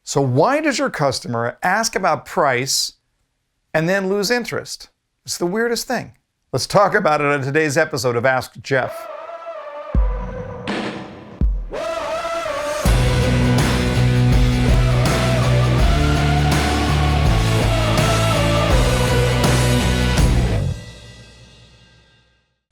So why does your customer ask about price and then lose interest? It's the weirdest thing. Let's talk about it on today's episode of Ask Jeff.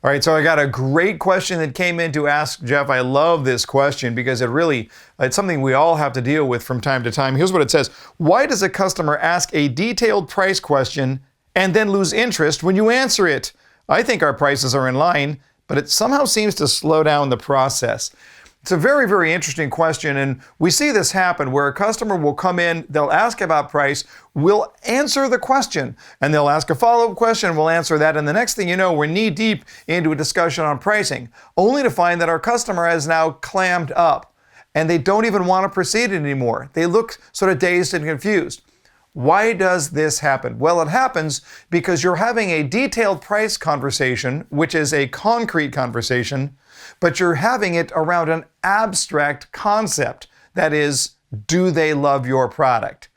All right, so I got a great question that came in to Ask Jeff. I love this question because it's something we all have to deal with from time to time. Here's what it says. Why does a customer ask a detailed price question and then lose interest when you answer it? I think our prices are in line, but it somehow seems to slow down the process. It's a very, very interesting question, and we see this happen where a customer will come in, they'll ask about price, we'll answer the question, and they'll ask a follow-up question, we'll answer that, and the next thing you know, we're knee-deep into a discussion on pricing, only to find that our customer has now clammed up, and they don't even want to proceed anymore. They look sort of dazed and confused. Why does this happen? Well, it happens because you're having a detailed price conversation, which is a concrete conversation, but you're having it around an abstract concept. That is, do they love your product?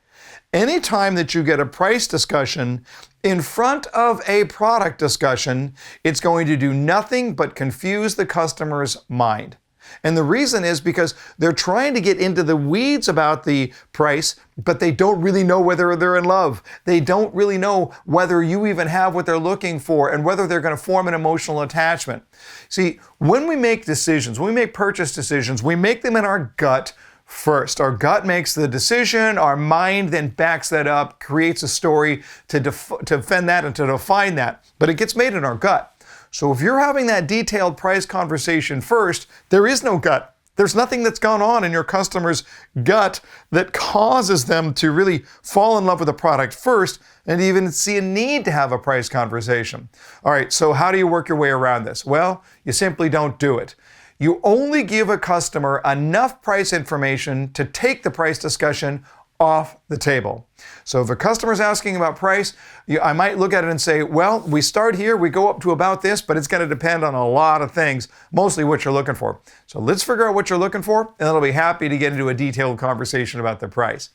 Anytime that you get a price discussion in front of a product discussion, it's going to do nothing but confuse the customer's mind. And the reason is because they're trying to get into the weeds about the price, but they don't really know whether they're in love. They don't really know whether you even have what they're looking for and whether they're going to form an emotional attachment. See, when we make decisions, when we make purchase decisions, we make them in our gut first. Our gut makes the decision, our mind then backs that up, creates a story to defend that and to define that, but it gets made in our gut. So if you're having that detailed price conversation first, there is no gut. There's nothing that's gone on in your customer's gut that causes them to really fall in love with the product first and even see a need to have a price conversation. All right, so how do you work your way around this? Well, you simply don't do it. You only give a customer enough price information to take the price discussion off the table. So if a customer's asking about price, I might look at it and say, well, we start here, we go up to about this, but it's going to depend on a lot of things, mostly what you're looking for. So let's figure out what you're looking for, and I'll be happy to get into a detailed conversation about the price.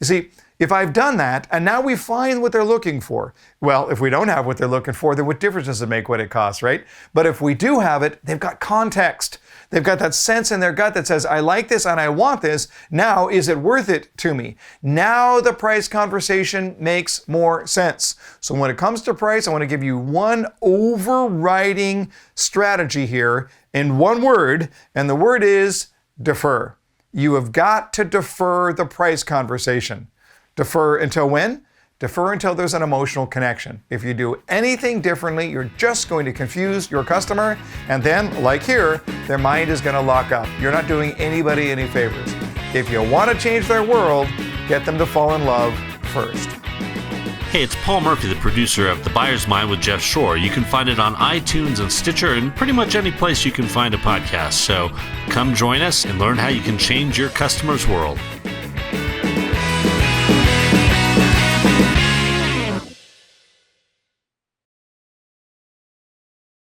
You see, if I've done that, and now we find what they're looking for, well, if we don't have what they're looking for, then what difference does it make what it costs, right? But if we do have it, they've got context. They've got that sense in their gut that says, I like this and I want this. Now, is it worth it to me? Now the price conversation makes more sense. So when it comes to price, I want to give you one overriding strategy here in one word, and the word is defer. You have got to defer the price conversation. Defer until when? Defer until there's an emotional connection. If you do anything differently, you're just going to confuse your customer, and then, like here, their mind is going to lock up. You're not doing anybody any favors. If you want to change their world, get them to fall in love first. Hey, it's Paul Murphy, the producer of The Buyer's Mind with Jeff Shore. You can find it on iTunes and Stitcher and pretty much any place you can find a podcast. So come join us and learn how you can change your customer's world.